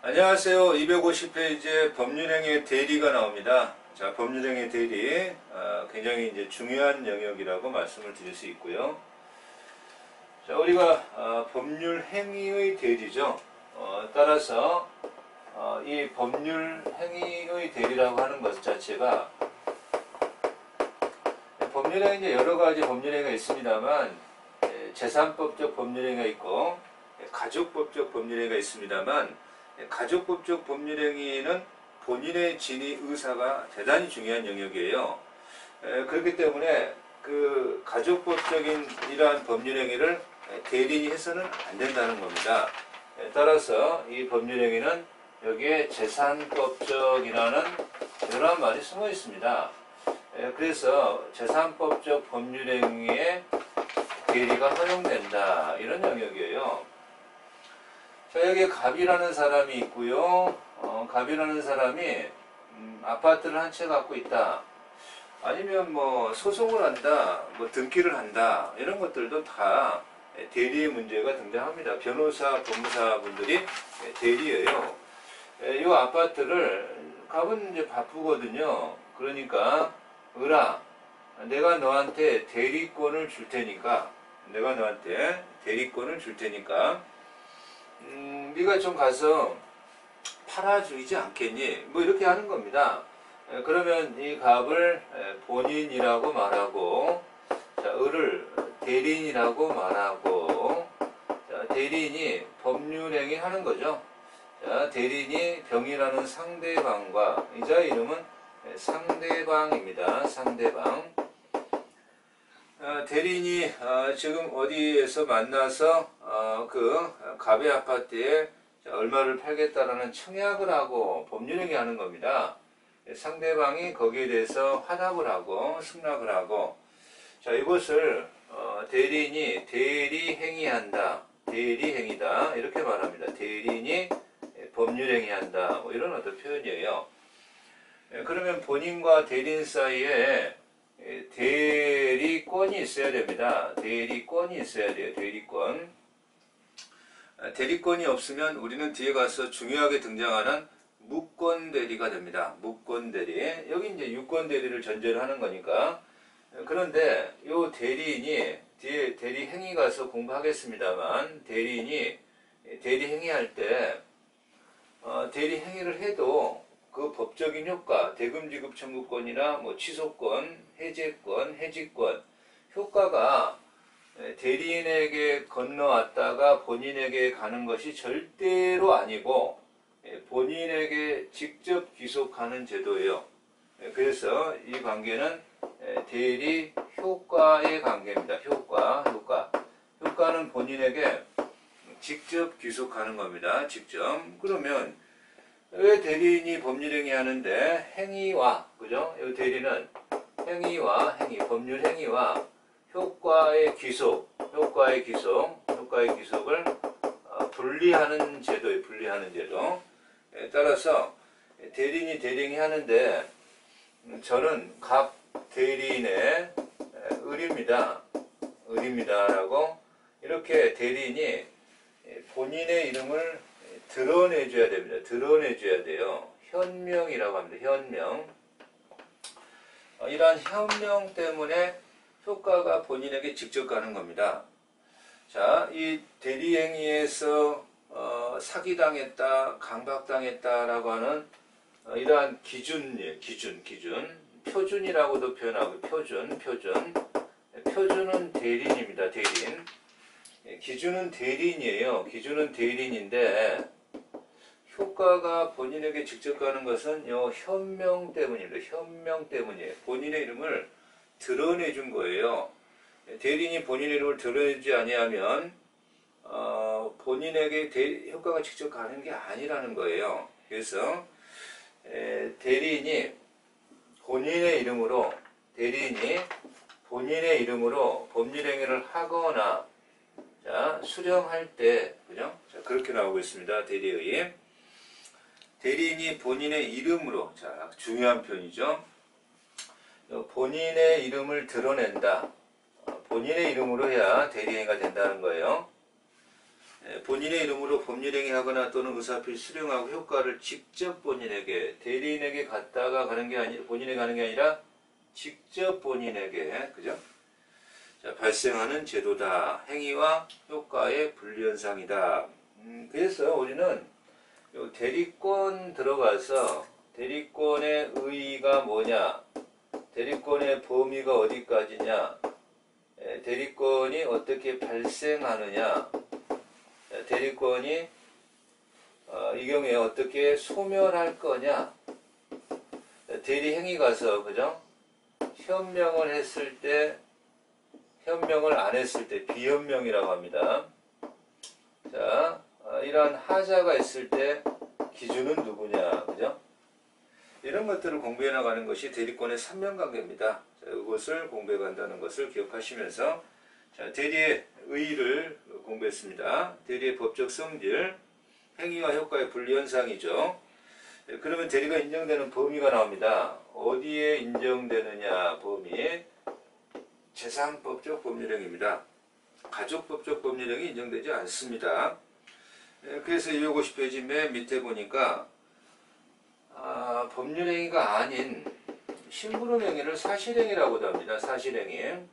안녕하세요. 250페이지에 법률행위의 대리가 나옵니다. 자, 법률행위의 대리, 굉장히 이제 중요한 영역이라고 말씀을 드릴 수 있고요. 자, 우리가 법률행위의 대리죠. 따라서 이 법률행위의 대리라고 하는 것 자체가 법률행위 이제 여러 가지 법률행위가 있습니다만 재산법적 법률행위가 있고 가족법적 법률행위가 있습니다만 가족법적 법률행위는 본인의 진위 의사가 대단히 중요한 영역이에요. 그렇기 때문에 그 가족법적인 이러한 법률행위를 대리인이 해서는 안 된다는 겁니다. 따라서 이 법률행위는 여기에 재산법적이라는 이러한 말이 숨어 있습니다. 그래서 재산법적 법률행위에 대리가 허용된다 이런 영역이에요. 자, 여기에 갑이라는 사람이 있고요. 갑이라는 사람이 아파트를 한 채 갖고 있다. 아니면 뭐 소송을 한다, 뭐 등기를 한다 이런 것들도 다 대리의 문제가 등장합니다. 변호사, 법무사 분들이 대리예요. 이 아파트를 갑은 이제 바쁘거든요. 그러니까 을아, 내가 너한테 대리권을 줄 테니까, 네가 좀 가서 팔아주지 않겠니? 뭐 이렇게 하는 겁니다. 그러면 이 갑을 본인이라고 말하고, 자, 을을 대리인이라고 말하고, 자, 대리인이 법률행위 하는 거죠. 자, 대리인이 병이라는 상대방과, 이자의 이름은 상대방입니다. 상대방. 대리인이 지금 어디에서 만나서 그 갑의 아파트에 얼마를 팔겠다라는 청약을 하고 법률행위 하는 겁니다. 상대방이 거기에 대해서 화답을 하고 승낙을 하고, 자, 이것을 대리인이 대리행위한다, 대리행위다 이렇게 말합니다. 대리인이 법률행위한다, 뭐 이런 어떤 표현이에요. 그러면 본인과 대리인 사이에 대리권이 있어야 됩니다. 대리권이 있어야 돼요. 대리권. 대리권이 없으면 우리는 뒤에 가서 중요하게 등장하는 무권 대리가 됩니다. 무권 대리. 여기 이제 유권 대리를 전제로 하는 거니까. 그런데 이 대리인이 뒤에 대리 행위 가서 공부하겠습니다만, 대리인이 대리 행위할 때 대리 행위를 해도 그 법적인 효과, 대금 지급 청구권이나 뭐 취소권, 해제권, 해지권 효과가 대리인에게 건너왔다가 본인에게 가는 것이 절대로 아니고 본인에게 직접 귀속하는 제도예요. 그래서 이 관계는 대리 효과의 관계입니다. 효과는 본인에게 직접 귀속하는 겁니다. 직접. 그러면 왜 대리인이 법률행위 하는데 행위와, 그죠? 이 대리는 행위와 법률 행위와 효과의 기속을 분리하는 제도예요. 분리하는 제도. 따라서 대리인이 대리행위 하는데 저는 갑 대리인의 을입니다라고 이렇게 대리인이 본인의 이름을 드러내줘야 됩니다. 드러내줘야 돼요. 현명이라고 합니다. 현명. 이러한 현명 때문에 효과가 본인에게 직접 가는 겁니다. 자, 이 대리행위에서 사기당했다, 강박당했다라고 하는 이러한 기준이에요. 기준. 표준이라고도 표현하고, 표준은 대리인입니다. 대리인. 기준은 대리인이에요. 기준은 대리인인데 효과가 본인에게 직접 가는 것은 요 현명 때문입니다. 현명 때문이에요. 본인의 이름을 드러내준 거예요. 대리인이 본인의 이름을 드러내지 아니하면 본인에게 효과가 직접 가는 게 아니라는 거예요. 그래서 대리인이 본인의 이름으로 법률행위를 하거나, 자, 수령할 때, 그죠? 자, 그렇게 나오고 있습니다. 대리인이 본인의 이름으로, 자, 중요한 표현이죠. 본인의 이름을 드러낸다. 본인의 이름으로 해야 대리행위가 된다는 거예요. 본인의 이름으로 법률행위 하거나 또는 의사표시 수령하고 효과를 직접 본인에게, 대리인에게 갖다가 가는 게 아니, 본인에게 가는 게 아니라 직접 본인에게, 그죠? 자, 발생하는 제도다. 행위와 효과의 분리현상이다. 그래서 우리는 요 대리권 들어가서 대리권의 의의가 뭐냐, 대리권의 범위가 어디까지냐, 대리권이 어떻게 발생하느냐, 대리권이 이 경우에 어떻게 소멸할 거냐, 대리 행위 가서, 그죠? 현명을 했을 때, 현명을 안 했을 때 비현명이라고 합니다. 자, 이러한 하자가 있을 때 기준은 누구냐, 그죠? 이런 것들을 공부해 나가는 것이 대리권의 삼면관계입니다. 자, 이것을 공부해 간다는 것을 기억하시면서, 자, 대리의 의의를 공부했습니다. 대리의 법적 성질, 행위와 효과의 분리현상이죠. 그러면 대리가 인정되는 범위가 나옵니다. 어디에 인정되느냐, 범위. 재산법적 법률행위입니다. 가족법적 법률행위 인정되지 않습니다. 그래서 250페이지 맨 밑에 보니까 법률행위가 아닌 심부름행위를 사실행위라고도 합니다. 사실행위.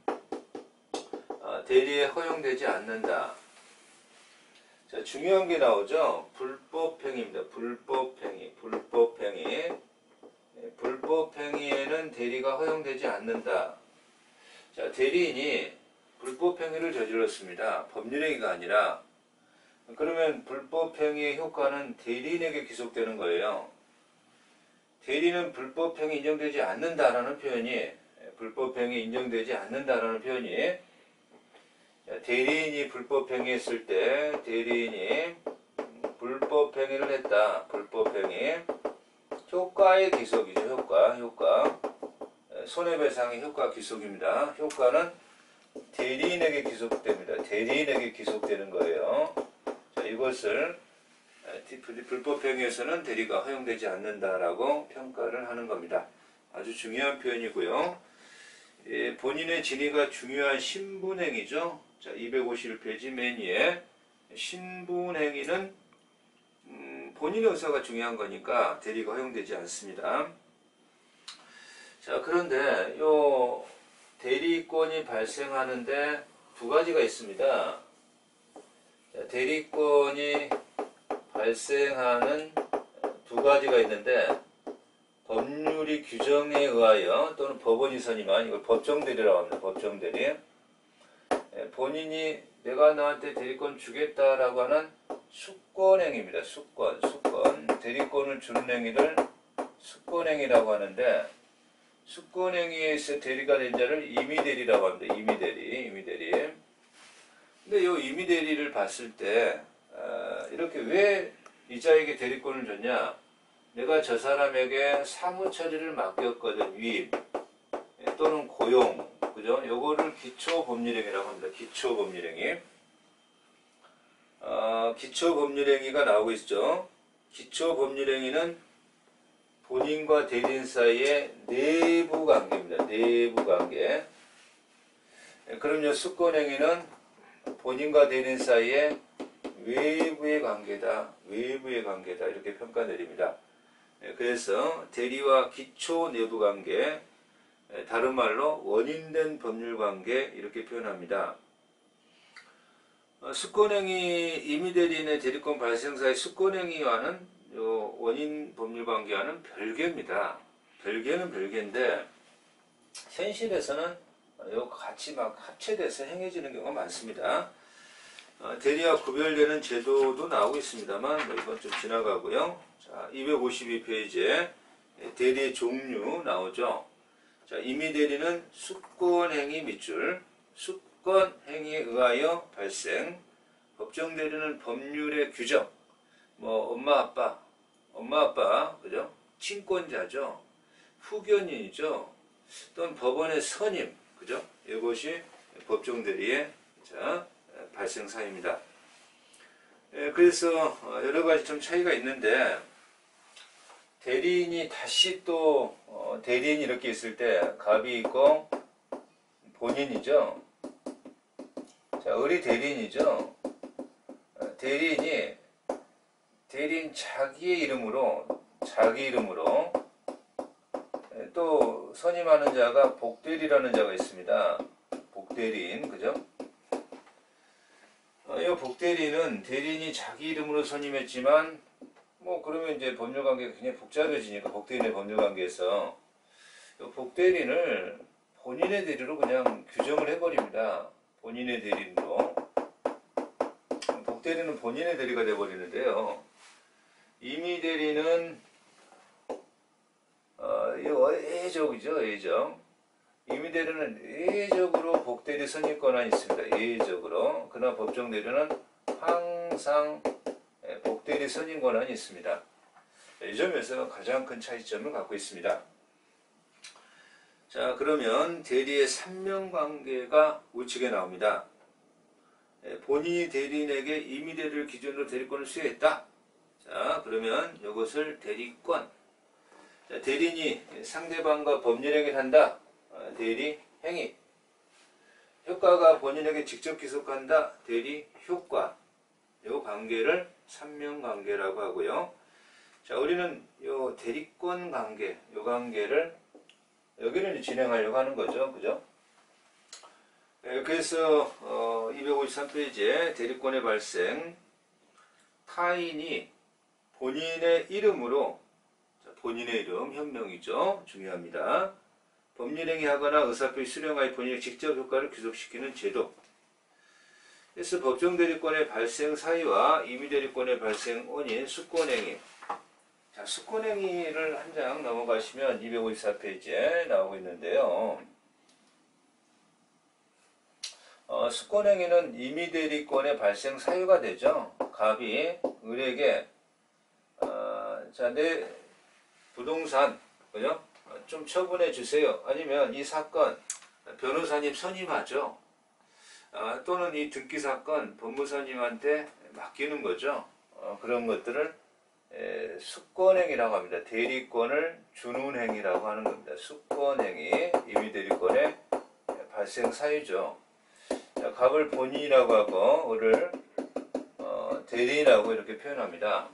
대리에 허용되지 않는다. 자, 중요한 게 나오죠. 불법행위입니다. 불법행위. 불법행위. 불법행위에는 대리가 허용되지 않는다. 자, 대리인이 불법행위를 저질렀습니다. 법률행위가 아니라. 그러면 불법행위의 효과는 대리인에게 귀속되는 거예요. 대리는 불법행위 인정되지 않는다라는 표현이, 불법행위 인정되지 않는다라는 표현이, 대리인이 불법행위 했을 때, 대리인이 불법행위를 했다. 불법행위. 효과의 귀속이죠. 효과. 손해배상의 효과 귀속입니다. 효과는 대리인에게 귀속됩니다. 대리인에게 귀속되는 거예요. 자, 이것을 불법행위에서는 대리가 허용되지 않는다라고 평가를 하는 겁니다. 아주 중요한 표현이고요. 본인의 진위가 중요한 신분행위죠. 자, 251페이지 맨 위에 신분행위는 본인의 의사가 중요한 거니까 대리가 허용되지 않습니다. 자, 그런데 요 대리권이 발생하는데 두 가지가 있습니다. 자, 대리권이 발생하는 두 가지가 있는데, 법률이 규정에 의하여 또는 법원이 선임한, 이걸 법정대리라고 합니다. 법정대리. 본인이 내가 너한테 대리권 주겠다라고 하는 수권행위입니다. 수권. 대리권을 주는 행위를 수권행위라고 하는데, 수권행위에서 대리가 된 자를 임의대리라고 합니다. 임의대리. 근데 이 임의대리를 봤을 때 이렇게 왜 이자에게 대리권을 줬냐? 내가 저 사람에게 사무처리를 맡겼거든. 위임 또는 고용, 그죠? 요거를 기초법률행위라고 합니다. 기초법률행위. 기초법률행위가 나오고 있죠. 기초법률행위는 본인과 대리인 사이의 내부 관계입니다. 내부 관계. 그럼요, 수권행위는 본인과 대리인 사이의 외부의 관계다. 외부의 관계다. 이렇게 평가 내립니다. 그래서 대리와 기초 내부 관계, 다른 말로 원인된 법률 관계 이렇게 표현합니다. 수권행위, 임의대리인의 대리권 발생 사이 수권행위와는 요 원인 법률 관계와는 별개입니다. 별개는 별개인데 현실에서는 요 같이 막 합체돼서 행해지는 경우가 많습니다. 대리와 구별되는 제도도 나오고 있습니다만 이건 좀 지나가고요. 자, 252페이지에 대리의 종류 나오죠. 자, 임의대리는 수권행위 밑줄, 수권행위에 의하여 발생, 법정대리는 법률의 규정, 뭐 엄마 아빠, 그죠? 친권자죠. 후견인이죠. 또는 법원의 선임, 그죠? 이것이 법정대리의 발생 사유입니다. 그래서 여러 가지 좀 차이가 있는데, 대리인이 다시 또 대리인이 이렇게 있을 때 갑이 있고 본인이죠. 자, 을이 대리인이죠. 대리인 자기 이름으로 또 선임하는 자가 복대리라는 자가 있습니다. 복대리인, 그죠? 이 복대리는 대리인이 자기 이름으로 선임했지만 뭐 그러면 이제 법률관계가 굉장히 복잡해지니까 복대리인의 법률관계에서 복대리인을 본인의 대리로 그냥 규정을 해버립니다. 본인의 대리인으로. 복대리는 본인의 대리가 돼버리는데요. 임의대리는 예적이죠, 예적. 임의대리는 예적으로 복대리 선임 권한이 있습니다. 예적으로. 그러나 법정대리는 항상 복대리 선임 권한이 있습니다. 이 점에서 가장 큰 차이점을 갖고 있습니다. 자, 그러면 대리의 삼명관계가 우측에 나옵니다. 본인이 대리인에게 임의대리를 기준으로 대리권을 수여했다. 자, 그러면 이것을 대리권. 자, 대리인이 상대방과 법률행위를 한다. 대리행위. 효과가 본인에게 직접 기속한다. 대리효과. 이 관계를 삼명관계라고 하고요. 자, 우리는 이 대리권 관계, 이 관계를 여기를 진행하려고 하는 거죠. 그죠? 그래서 253페이지에 대리권의 발생, 타인이 본인의 이름으로, 본인의 이름, 현명이죠. 중요합니다. 법률행위 하거나 의사표시 수령하여 본인의 직접 효과를 귀속시키는 제도. 그래서 법정대리권의 발생 사유와 임의대리권의 발생 원인, 수권행위. 자, 수권행위를 한 장 넘어가시면 254페이지에 나오고 있는데요. 수권행위는 임의대리권의 발생 사유가 되죠. 갑이 을에게 자, 내 부동산, 그죠? 좀 처분해 주세요. 아니면 이 사건 변호사님 선임하죠. 또는 이 등기 사건 법무사님한테 맡기는 거죠. 그런 것들을 수권행위라고 합니다. 대리권을 주는 행위라고 하는 겁니다. 수권행위, 임의대리권의 발생 사유죠. 자, 갑을 본인이라고 하고 을을 대리인이라고 이렇게 표현합니다.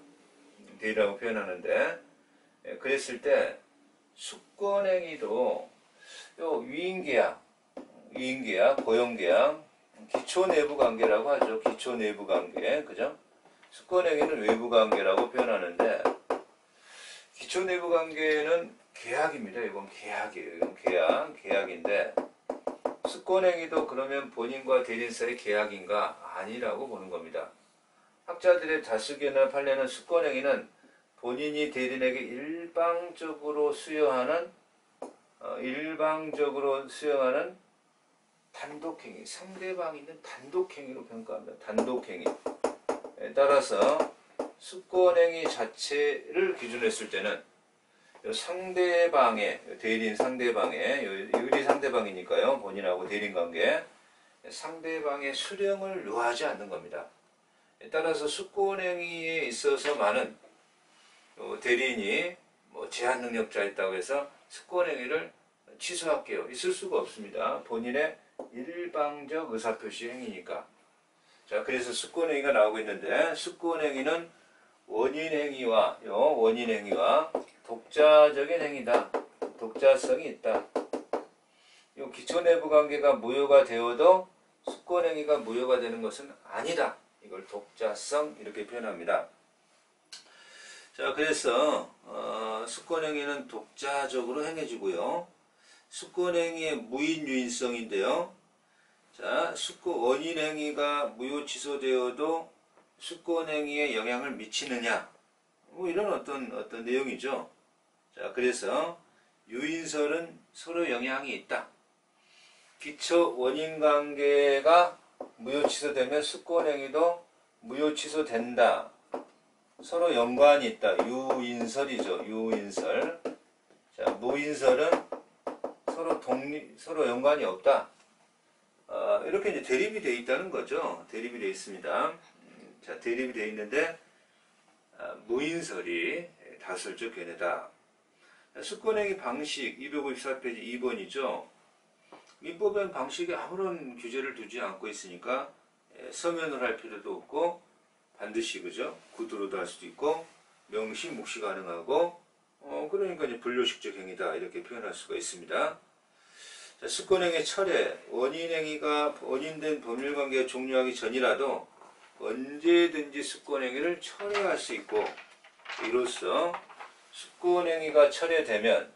대리라고 표현하는데, 그랬을 때 수권행위도 요 위임계약, 고용계약, 기초내부관계라고 하죠. 기초내부관계, 그죠? 수권행위는 외부관계라고 표현하는데, 기초내부관계는 계약입니다. 이건 계약이에요. 이건 계약인데, 수권행위도 그러면 본인과 대리인 사이의 계약인가? 아니라고 보는 겁니다. 학자들의 다수견을 판례는 수권행위는 본인이 대리인에게 일방적으로 수여하는 단독행위, 상대방이 있는 단독행위로 평가합니다. 단독행위. 따라서 수권행위 자체를 기준으로 했을 때는 상대방의, 대리인 상대방의, 을이 상대방이니까요. 본인하고 대리인 관계. 상대방의 수령을 요하지 않는 겁니다. 따라서 수권행위에 있어서 많은 대리인이 제한 능력자 있다고 해서 수권행위를 취소할게요. 있을 수가 없습니다. 본인의 일방적 의사표시 행위니까. 자, 그래서 수권행위가 나오고 있는데, 수권행위는 원인행위와 독자적인 행위다. 독자성이 있다. 이 기초내부관계가 무효가 되어도 수권행위가 무효가 되는 것은 아니다. 이걸 독자성 이렇게 표현합니다. 자, 그래서 수권행위는 독자적으로 행해지고요. 수권행위의 무인유인성인데요. 자, 원인행위가 무효 취소되어도 수권행위에 영향을 미치느냐? 뭐 이런 어떤 내용이죠. 자, 그래서 유인설은 서로 영향이 있다. 기초 원인관계가 무효 취소되면 수권행위도 무효 취소된다. 서로 연관이 있다. 유인설이죠. 유인설. 자, 무인설은 서로 연관이 없다. 이렇게 이제 대립이 되어 있다는 거죠. 대립이 되어 있습니다. 자, 대립이 되어 있는데 무인설이 다설적 견해다. 수권행위 방식 254페이지 2번이죠. 민법엔 방식에 아무런 규제를 두지 않고 있으니까 서면을 할 필요도 없고 반드시 그죠? 구두로도 할 수도 있고 명시, 묵시 가능하고 그러니까 이제 불요식적 행위다 이렇게 표현할 수가 있습니다. 자, 습권행위 철회, 원인행위가 원인된 법률관계가 종료하기 전이라도 언제든지 습권행위를 철회할 수 있고 이로써 습권행위가 철회되면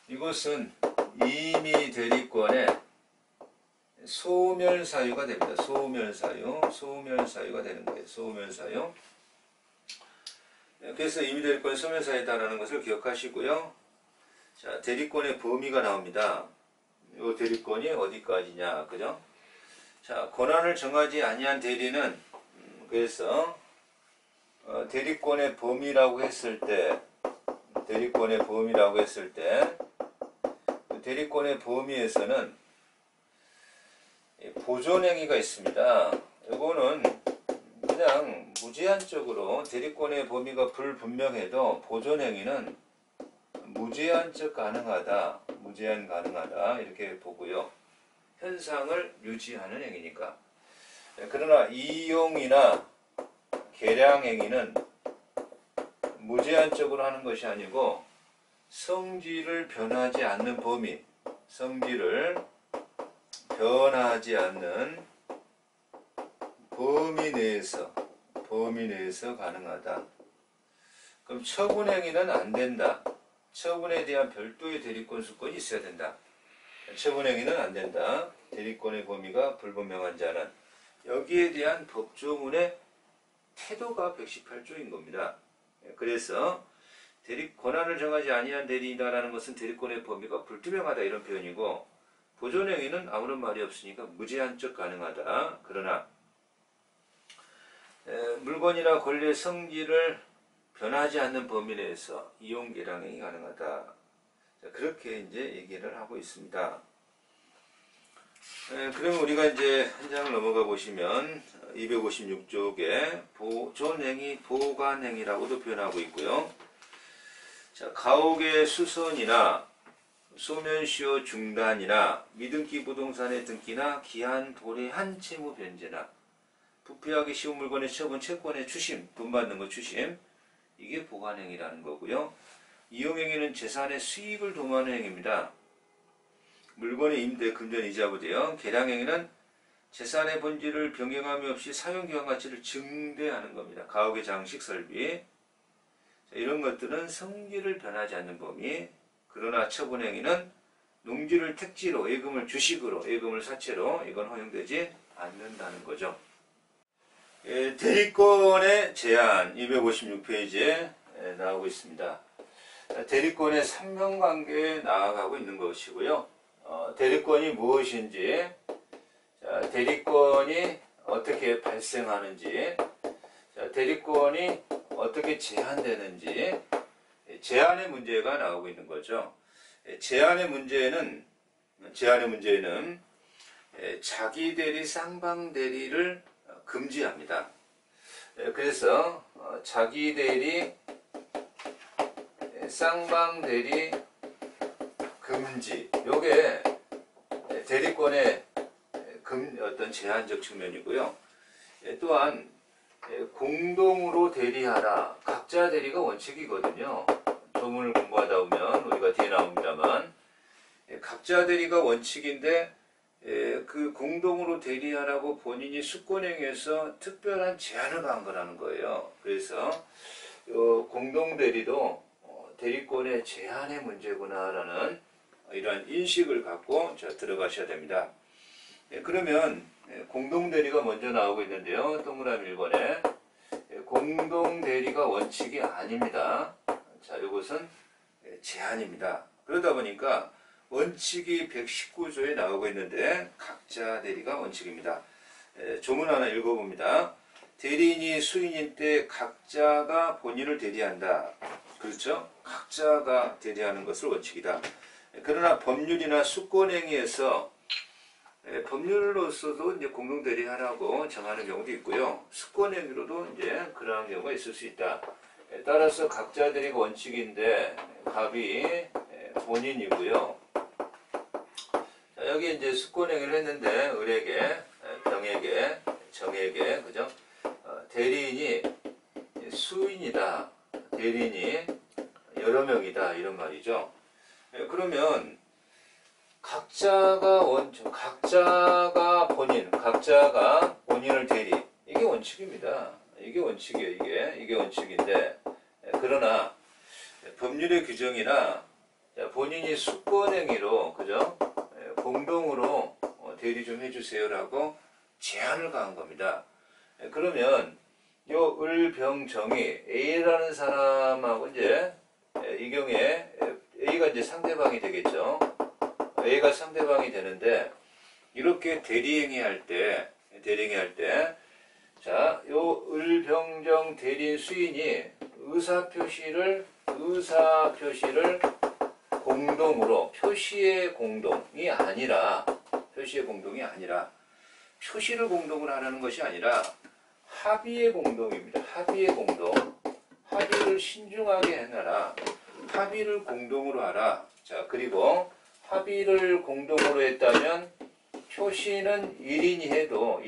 이것은 임의 대리권의 소멸사유가 됩니다. 소멸사유가 되는 거예요. 소멸사유. 그래서 임의 대리권의 소멸사유다라는 것을 기억하시고요. 자, 대리권의 범위가 나옵니다. 이 대리권이 어디까지냐, 그죠? 자, 권한을 정하지 아니한 대리는 그래서 대리권의 범위라고 했을 때 대리권의 범위에서는 보존행위가 있습니다. 이거는 그냥 무제한적으로 대리권의 범위가 불분명해도 보존행위는 무제한적 가능하다, 무제한 가능하다 이렇게 보고요. 현상을 유지하는 행위니까. 그러나 이용이나 계량행위는 무제한적으로 하는 것이 아니고 성질을 변하지 않는 범위, 성질을 변하지 않는 범위 내에서 가능하다. 그럼 처분행위는 안 된다. 처분에 대한 별도의 대리권 수권이 있어야 된다. 처분행위는 안 된다. 대리권의 범위가 불분명한 자는. 여기에 대한 법조문의 태도가 118조인 겁니다. 그래서 권한을 정하지 아니한 대리인이라는 것은 대리권의 범위가 불투명하다 이런 표현이고, 보존행위는 아무런 말이 없으니까 무제한적 가능하다. 그러나 물건이나 권리의 성질을 변하지 않는 범위 내에서 이용 계량행위 가능하다. 그렇게 이제 얘기를 하고 있습니다. 그러면 우리가 이제 한 장을 넘어가 보시면 256쪽에 보존행위, 보관행위라고도 표현하고 있고요. 자, 가옥의 수선이나 소멸시효 중단이나 미등기 부동산의 등기나 기한 도래한 채무 변제나 부패하기 쉬운 물건의 처분, 채권의 추심, 돈 받는 거 추심, 이게 보관행위라는 거고요. 이용행위는 재산의 수익을 도모하는 행위입니다. 물건의 임대, 금전, 이자, 부대요. 계량행위는 재산의 본질을 변경함이 없이 사용기한 가치를 증대하는 겁니다. 가옥의 장식, 설비. 자, 이런 것들은 성질을 변하지 않는 범위. 그러나 처분행위는 농지를 택지로, 예금을 주식으로, 예금을 사채로 이건 허용되지 않는다는 거죠. 대리권의 제한 256페이지에 나오고 있습니다. 대리권의 삼명관계에 나아가고 있는 것이고요. 대리권이 무엇인지, 대리권이 어떻게 발생하는지, 대리권이 어떻게 제한되는지, 제한의 문제가 나오고 있는 거죠. 제한의 문제는 자기 대리, 쌍방 대리를 금지합니다. 그래서 자기 대리, 쌍방 대리 금지, 요게 대리권의 어떤 제한적 측면이고요. 또한 공동으로 대리하라, 각자 대리가 원칙이거든요. 조문을 공부하다 보면 우리가 뒤에 나옵니다만, 각자 대리가 원칙인데 그 공동으로 대리하라고 본인이 수권행위에서 특별한 제한을 간 거라는 거예요. 그래서 공동 대리도 대리권의 제한의 문제구나라는 이러한 인식을 갖고 들어가셔야 됩니다. 그러면 공동 대리가 먼저 나오고 있는데요. 동그라미 1번에 공동 대리가 원칙이 아닙니다. 자, 이것은 제한입니다. 그러다 보니까 원칙이 119조에 나오고 있는데 각자 대리가 원칙입니다. 조문 하나 읽어봅니다. 대리인이 수인인 때 각자가 본인을 대리한다. 그렇죠? 각자가 대리하는 것을 원칙이다. 그러나 법률이나 수권행위에서 법률로서도 이제 공동 대리하라고 정하는 경우도 있고요. 수권행위로도 이제 그러한 경우가 있을 수 있다. 따라서 각자 대리가 원칙인데 갑이 본인이고요. 자, 여기 이제 수권행위를 했는데 을에게, 병에게, 정에게, 그죠? 대리인이 수인이다. 대리인이 여러 명이다. 이런 말이죠. 그러면 각자가 본인을 대리. 이게 원칙입니다. 이게 원칙이에요. 이게 원칙인데, 그러나 법률의 규정이나 본인이 수권행위로, 그죠? 공동으로 대리 좀 해주세요라고 제한을 가한 겁니다. 그러면 요 을병정이 A라는 사람하고 이제 이 경우에 A가 이제 상대방이 되겠죠. A가 상대방이 되는데 이렇게 대리행위할 때 자, 요 을병정 대리인 수인이 의사표시를 공동으로 표시의 공동이 아니라 표시를 공동으로 하라는 것이 아니라 합의의 공동입니다. 합의의 공동. 합의를 신중하게 해놔라. 합의를 공동으로 하라. 자, 그리고 합의를 공동으로 했다면 표시는 1인이 해도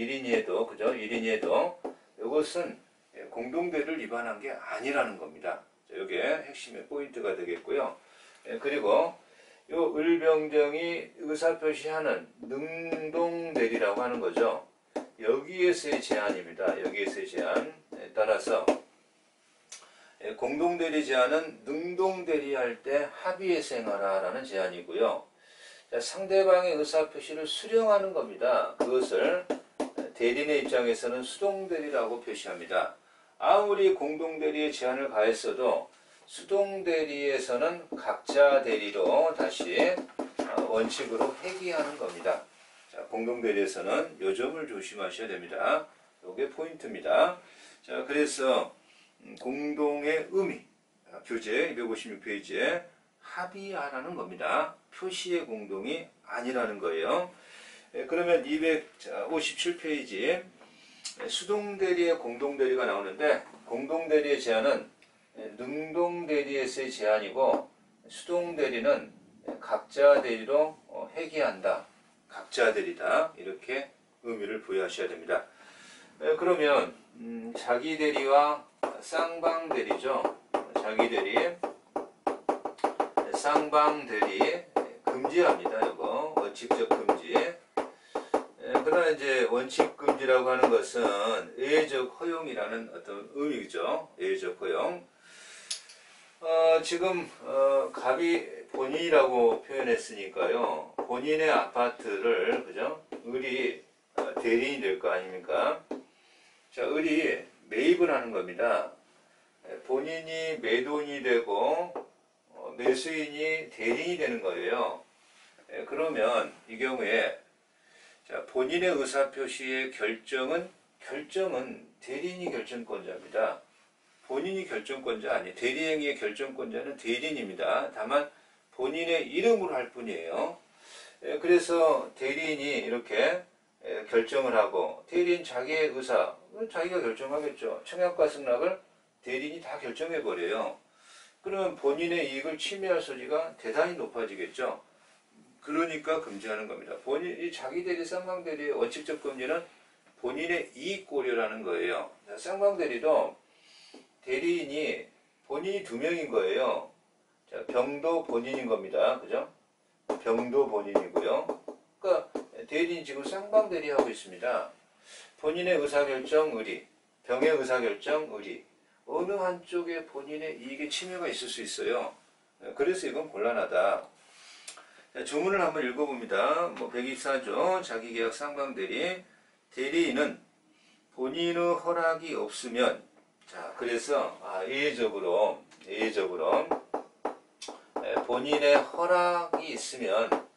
그죠? 1인이 해도 이것은 공동대를 위반한 게 아니라는 겁니다. 자, 이게 핵심의 포인트가 되겠고요. 그리고 요 을병정이 의사표시하는 능동대리라고 하는 거죠. 여기에서의 제한입니다. 여기에서의 제한. 따라서 공동대리 제한은 능동대리할 때 합의해서 행하라라는 제한이고요. 자, 상대방의 의사표시를 수령하는 겁니다. 그것을 대리인의 입장에서는 수동대리라고 표시합니다. 아무리 공동대리에 제한을 가했어도 수동대리에서는 각자 대리로 다시 원칙으로 회귀하는 겁니다. 자, 공동대리에서는 요 점을 조심하셔야 됩니다. 요게 포인트입니다. 자, 그래서 공동의 의미, 교재 256페이지에 합의하라는 겁니다. 표시의 공동이 아니라는 거예요. 그러면 257페이지 수동대리의 공동대리가 나오는데 공동대리의 제한은 능동대리에서의 제한이고 수동대리는 각자 대리로 회귀한다. 각자 대리다. 이렇게 의미를 부여하셔야 됩니다. 그러면 자기 대리와 쌍방 대리죠. 자기 대리, 쌍방 대리 금지합니다. 이거 원칙적 금지. 그러나 이제 원칙 금지라고 하는 것은 예외적 허용이라는 어떤 의미죠. 예외적 허용. 지금 갑이 본인이라고 표현했으니까요. 본인의 아파트를 그죠? 을이 대리인이 될 거 아닙니까? 자, 을이 매입을 하는 겁니다. 본인이 매도인이 되고 매수인이 대리인이 되는 거예요. 그러면 이 경우에 자, 본인의 의사표시의 결정은 대리인이 결정권자입니다. 본인이 결정권자 아니에요. 대리행위의 결정권자는 대리인입니다. 다만 본인의 이름으로 할 뿐이에요. 그래서 대리인이 이렇게 결정을 하고 대리인 자기의 의사 자기가 결정하겠죠. 청약과 승낙을 대리인이 다 결정해버려요. 그러면 본인의 이익을 침해할 소지가 대단히 높아지겠죠. 그러니까 금지하는 겁니다. 본인이 자기 대리, 쌍방 대리의 원칙적 금지는 본인의 이익 고려라는 거예요. 쌍방 대리도 대리인이 본인이 2명인 거예요. 자, 병도 본인인 겁니다. 그죠? 병도 본인이고요. 그러니까 대리인 지금 쌍방 대리하고 있습니다. 본인의 의사결정 의리, 병의 의사결정 의리. 어느 한쪽에 본인의 이익에 침해가 있을 수 있어요. 그래서 이건 곤란하다. 자, 주문을 한번 읽어봅니다. 124조 자기계약 쌍방대리 대리인은 본인의 허락이 없으면 자 그래서 예외적으로 본인의 허락이 있으면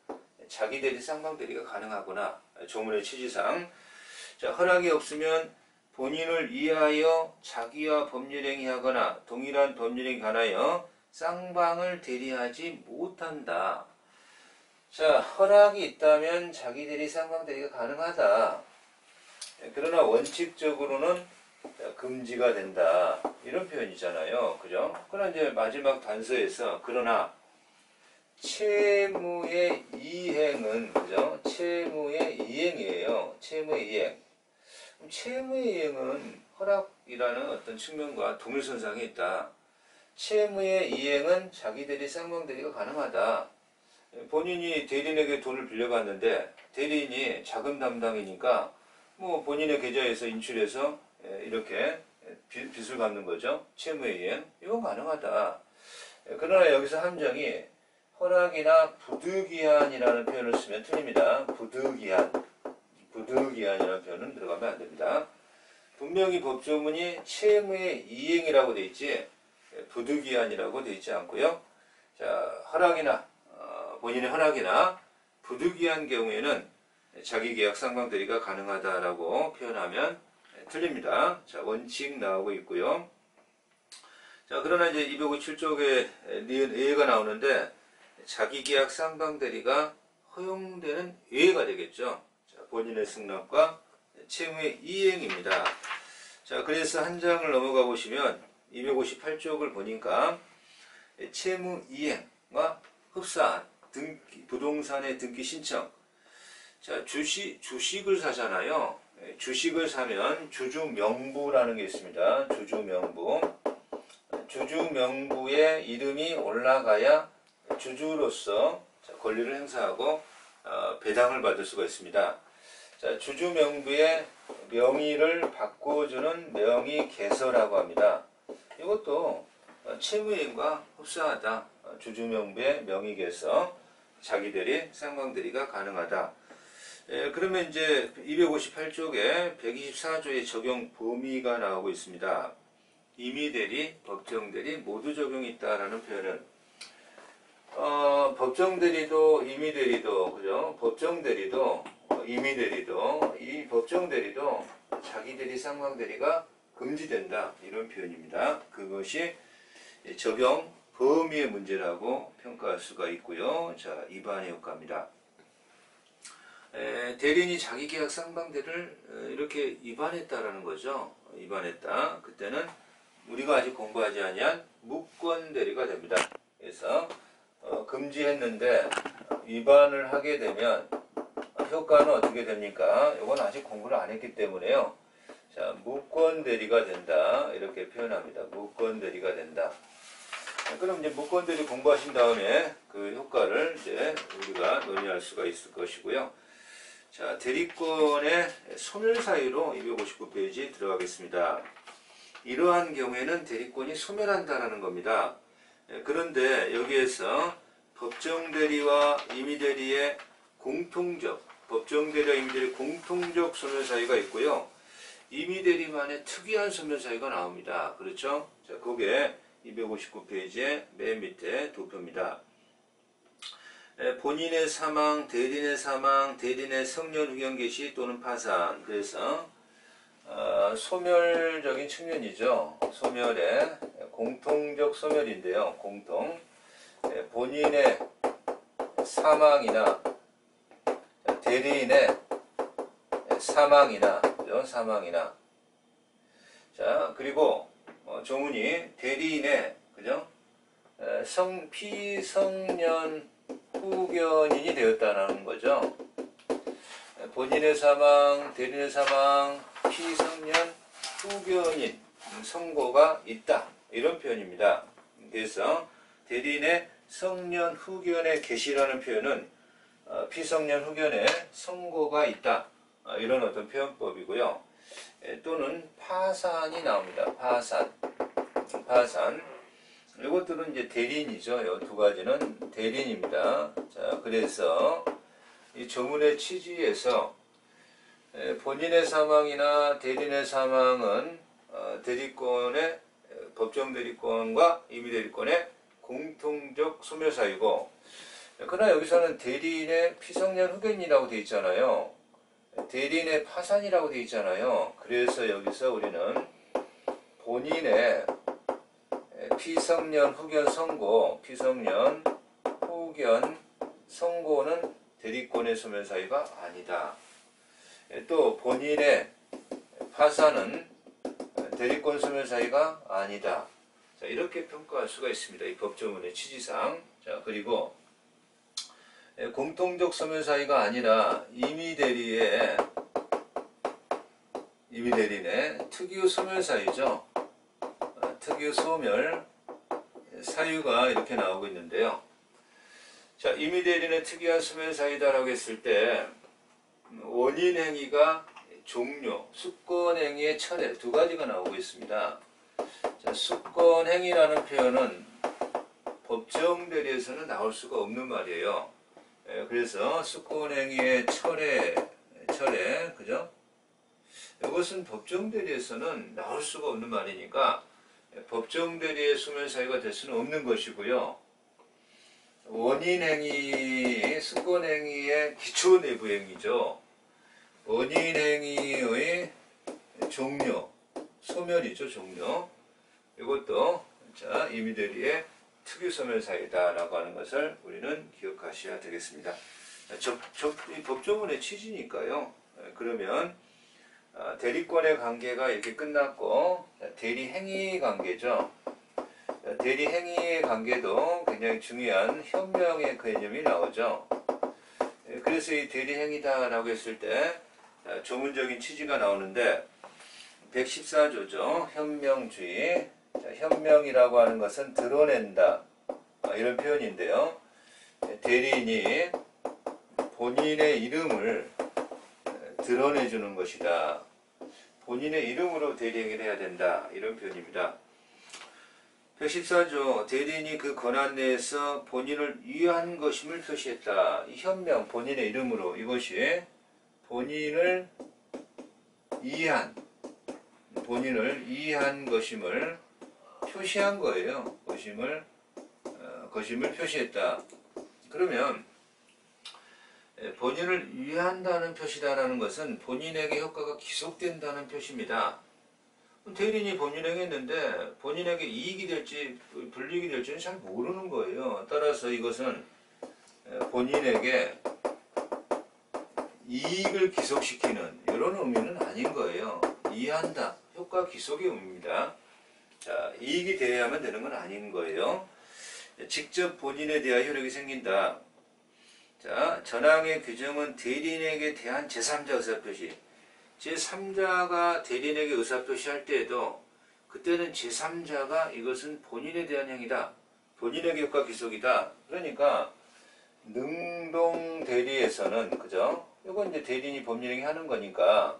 자기 대리 쌍방대리가 가능하구나. 조문의 취지상 자 허락이 없으면 본인을 이해하여 자기와 법률행위하거나 동일한 법률행위 관하여 쌍방을 대리하지 못한다. 자, 허락이 있다면 자기 대리 쌍방 대리가 가능하다. 그러나 원칙적으로는 금지가 된다. 이런 표현이잖아요. 그죠? 그러나 이제 마지막 단서에서 그러나 채무의 이행은, 그죠? 채무의 이행이에요. 채무의 이행. 채무의 이행은 허락이라는 어떤 측면과 동일선상에 있다. 채무의 이행은 자기들이 쌍방대리가 가능하다. 본인이 대리인에게 돈을 빌려갔는데 대리인이 자금 담당이니까 뭐 본인의 계좌에서 인출해서 이렇게 빚을 갚는 거죠. 채무의 이행. 이건 가능하다. 그러나 여기서 함정이 허락이나 부득이한이라는 표현을 쓰면 틀립니다. 부득이한이라는 표현은 들어가면 안 됩니다. 분명히 법조문이 채무의 이행이라고 돼 있지 부득이한이라고 돼 있지 않고요. 자, 허락이나 본인의 허락이나 부득이한 경우에는 자기계약 쌍방대리가 가능하다라고 표현하면 틀립니다. 자, 원칙 나오고 있고요. 자, 그러나 이제 257쪽에 니은 예가 나오는데 자기계약 쌍방대리가 허용되는 예가 되겠죠. 자, 본인의 승낙과 채무의 이행입니다. 자, 그래서 한 장을 넘어가 보시면 258쪽을 보니까 채무 이행과 흡사한 부동산의 등기 신청. 자, 주식을 사잖아요. 주식을 사면 주주명부라는 게 있습니다. 주주명부. 주주명부에 이름이 올라가야 주주로서 권리를 행사하고 배당을 받을 수가 있습니다. 자, 주주명부의 명의를 바꿔주는 명의개서라고 합니다. 이것도 채무이행과 흡사하다. 주주명부의 명의개서, 자기대리, 쌍방대리가 가능하다. 그러면 이제 258쪽에 124조의 적용 범위가 나오고 있습니다. 임의대리, 법정대리 모두 적용이 있다라는 표현은 법정대리도 임의대리도 그죠? 법정대리도 임의대리도 이 법정대리도 자기대리, 쌍방대리가 금지된다 이런 표현입니다. 그것이 적용 범위의 문제라고 평가할 수가 있고요. 자, 위반의 효과입니다. 대리인이 자기계약 쌍방대리를 이렇게 위반했다라는 거죠. 위반했다. 그때는 우리가 아직 공부하지 아니한 무권대리가 됩니다. 그래서 금지했는데 위반을 하게 되면 효과는 어떻게 됩니까? 이건 아직 공부를 안 했기 때문에요. 자, 무권대리가 된다. 이렇게 표현합니다. 무권대리가 된다. 그럼 이제 무권대리 공부하신 다음에 그 효과를 이제 우리가 논의할 수가 있을 것이고요. 자, 대리권의 소멸 사유로 259페이지 들어가겠습니다. 이러한 경우에는 대리권이 소멸한다라는 겁니다. 그런데 여기에서 법정대리와 임의대리의 법정대리와 임의대리의 공통적 소멸 사유가 있고요. 임의대리만의 특이한 소멸 사유가 나옵니다. 그렇죠? 자, 그게 259페이지의 맨 밑에 두 표입니다. 본인의 사망, 대리인의 사망, 대리인의 성년 후견 개시 또는 파산. 그래서 소멸적인 측면이죠. 소멸의 공통적 소멸인데요. 본인의 사망이나 대리인의 사망이나 자, 그리고 조문이 대리인의 그죠? 피성년 후견인이 되었다는 거죠. 본인의 사망, 대리인의 사망, 피성년 후견인 선고가 있다. 이런 표현입니다. 그래서 대리인의 성년 후견의 개시라는 표현은 피성년 후견의 선고가 있다. 이런 어떤 표현법이고요. 또는 파산이 나옵니다. 파산. 이것들은 이제 대리인이죠. 이 두 가지는 대리인입니다. 자, 그래서 이 조문의 취지에서 본인의 사망이나 대리인의 사망은 대리권의 법정 대리권과 임의 대리권의 공통적 소멸 사유고, 그러나 여기서는 대리인의 피성년 후견이라고 되어 있잖아요. 대리인의 파산이라고 되어 있잖아요. 그래서 여기서 우리는 본인의 피성년 후견 선고는 대리권의 소멸 사유가 아니다. 또 본인의 파산은 대리권 소멸 사유가 아니다. 자, 이렇게 평가할 수가 있습니다. 이 법조문의 취지상. 자, 그리고 공통적 소멸사유가 아니라 임의대리의 특유 소멸사유죠. 특유 소멸 사유가 이렇게 나오고 있는데요. 자, 임의대리는 특이한 소멸사유다라고 했을 때 원인행위가 종료, 수권행위의 철회 두 가지가 나오고 있습니다. 자, 수권행위라는 표현은 법정대리에서는 나올 수가 없는 말이에요. 그래서 수권행위의 철회, 그죠? 이것은 법정대리에서는 나올 수가 없는 말이니까 법정대리의 소멸사유가 될 수는 없는 것이고요. 원인행위, 수권행위의 기초내부행위죠. 원인행위의 종료, 소멸이죠, 종료. 이것도 자, 임의대리의 특유소멸사유다라고 하는 것을 우리는 기억하셔야 되겠습니다. 이 법조문의 취지니까요. 그러면 대리권의 관계가 이렇게 끝났고 대리행위 관계죠. 대리행위의 관계도 굉장히 중요한 현명의 개념이 나오죠. 그래서 이 대리행위다라고 했을 때 조문적인 취지가 나오는데 114조죠. 현명주의. 자, 현명이라고 하는 것은 드러낸다. 이런 표현인데요. 대리인이 본인의 이름을 드러내주는 것이다. 본인의 이름으로 대리행위를 해야 된다. 이런 표현입니다. 114조 대리인이 그 권한 내에서 본인을 위한 것임을 표시했다. 이 현명, 본인의 이름으로 이것이 본인을 위한 것임을 표시한 거예요. 것임을 표시했다. 그러면 본인을 위한다는 표시다라는 것은 본인에게 효과가 기속된다는 표시입니다. 대리인이 본인에게 했는데 본인에게 이익이 될지 불이익이 될지는 잘 모르는 거예요. 따라서 이것은 본인에게 이익을 기속시키는 이런 의미는 아닌 거예요. 이해한다. 효과 기속의 의미입니다. 자, 이익이 돼야만 되는 건 아닌 거예요. 직접 본인에 대한 효력이 생긴다. 자, 전항의 규정은 대리인에게 대한 제3자 의사표시. 제3자가 대리인에게 의사표시할 때에도 그때는 제3자가 이것은 본인에 대한 행위다. 본인에게 효과 기속이다. 그러니까 능동 대리에서는 그죠? 이건 이제 대리인이 법률행위 하는 거니까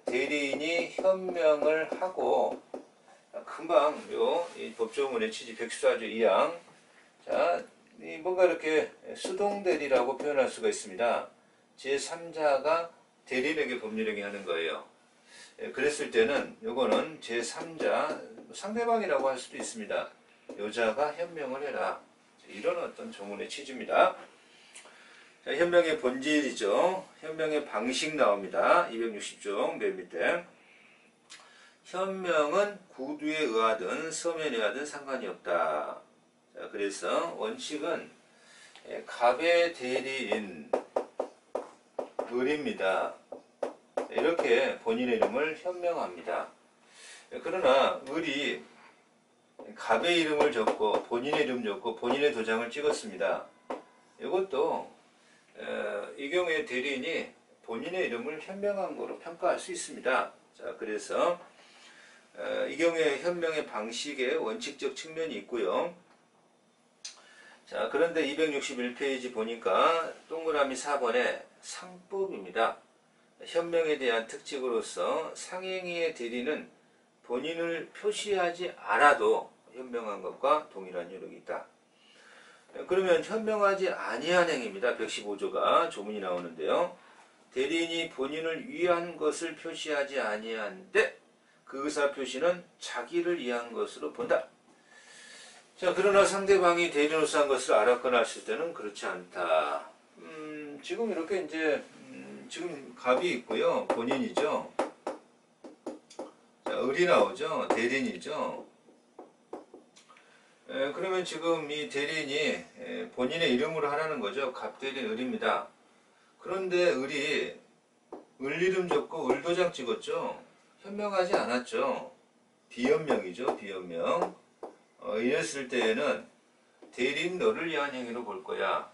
대리인이 현명을 하고 금방 이 법조문의 취지 114조 2항 자, 뭔가 이렇게 수동대리라고 표현할 수가 있습니다. 제3자가 대리인에게 법률행위 하는 거예요. 그랬을 때는 요거는 제3자 상대방이라고 할 수도 있습니다. 여자가 현명을 해라. 이런 어떤 조문의 취지입니다. 자, 현명의 본질이죠. 현명의 방식 나옵니다. 260조 맨 밑에. 현명은 구두에 의하든 서면에 의하든 상관이 없다. 자, 그래서 원칙은 갑의 대리인 을입니다. 이렇게 본인의 이름을 현명합니다. 그러나 을이 갑의 이름을 적고 본인의 이름 적고 본인의 도장을 찍었습니다. 이것도 이 경우에 대리인이 본인의 이름을 현명한 거로 평가할 수 있습니다. 자, 그래서 이 경우에 현명의 방식에 원칙적 측면이 있고요. 자, 그런데 261페이지 보니까 동그라미 4번에 상법입니다. 현명에 대한 특징으로서 상행위의 대리는 본인을 표시하지 않아도 현명한 것과 동일한 효력이 있다. 그러면 현명하지 아니한 행위입니다. 115조가 조문이 나오는데요. 대리인이 본인을 위한 것을 표시하지 아니한데 그 의사 표시는 자기를 위한 것으로 본다. 자, 그러나 상대방이 대리인으로서 한 것을 알았거나 했을 때는 그렇지 않다. 지금 이렇게 이제 지금 갑이 있고요. 본인이죠. 자, 을이 나오죠. 대리인이죠. 그러면 지금 이 대리인이 본인의 이름으로 하라는 거죠. 갑대리인 을입니다. 그런데 을이 을 이름 적고 을 도장 찍었죠. 현명하지 않았죠. 비현명이죠. 비현명. 이랬을 때에는 대리인 너를 위한 행위로 볼 거야.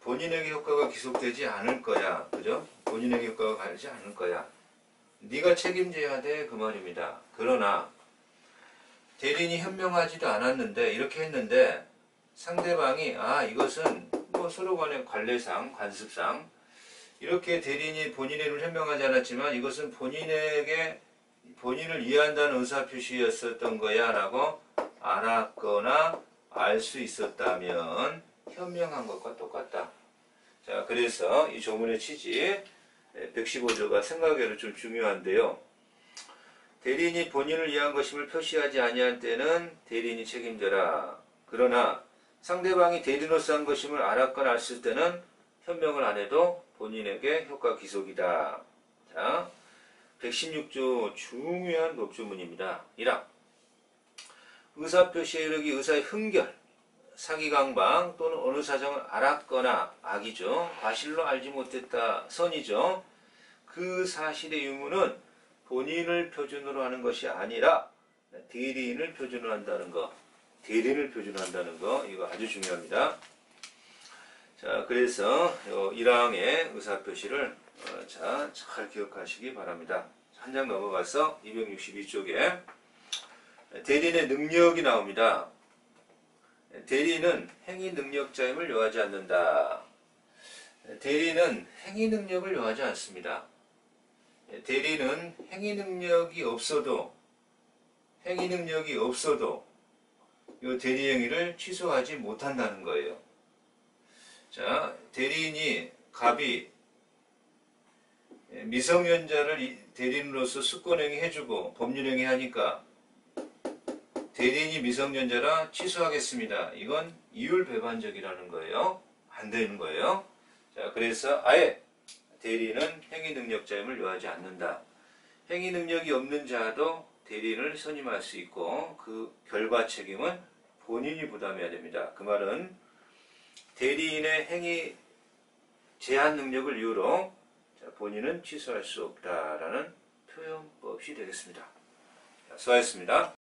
본인에게 효과가 기속되지 않을 거야. 그죠? 본인에게 효과가 가지 않을 거야. 네가 책임져야 돼. 그 말입니다. 그러나 대리인이 현명하지도 않았는데 이렇게 했는데 상대방이 이것은 뭐 서로 간의 관례상, 관습상 이렇게 대리인이 본인의 일을 현명하지 않았지만 이것은 본인을 이해한다는 의사표시였었던 거야 라고 알았거나 알 수 있었다면 현명한 것과 똑같다. 자, 그래서 이 조문의 취지 115조가 생각외로 좀 중요한데요. 대리인이 본인을 이해한 것임을 표시하지 아니한 때는 대리인이 책임져라. 그러나 상대방이 대리인으로서 한 것임을 알았거나 알았을 때는 현명을 안 해도 본인에게 효과 기속이다. 자, 116조 중요한 법조문입니다. 1항 의사표시에 이르기 의사의 흥결, 사기강방 또는 어느 사정을 알았거나 악이죠. 과실로 알지 못했다. 선이죠. 그 사실의 유무는 본인을 표준으로 하는 것이 아니라 대리인을 표준으로 한다는 거. 대리인을 표준으로 한다는 거. 이거 아주 중요합니다. 자, 그래서 1항의 의사표시를 잘 기억하시기 바랍니다. 한 장 넘어가서 262쪽에 대리인의 능력이 나옵니다. 대리인은 행위 능력자임을 요하지 않는다. 대리인은 행위 능력을 요하지 않습니다. 대리인은 행위 능력이 없어도 이 대리 행위를 취소하지 못한다는 거예요. 자, 대리인이 갑이 미성년자를 대리인으로서 수권행위 해주고 법률행위 하니까 대리인이 미성년자라 취소하겠습니다. 이건 이율배반적이라는 거예요. 안 되는 거예요. 자, 그래서 아예 대리인은 행위능력자임을 요하지 않는다. 행위능력이 없는 자도 대리인을 선임할 수 있고 그 결과 책임은 본인이 부담해야 됩니다. 그 말은 대리인의 행위 제한 능력을 이유로 본인은 취소할 수 없다라는 표현법이 되겠습니다. 수고하셨습니다.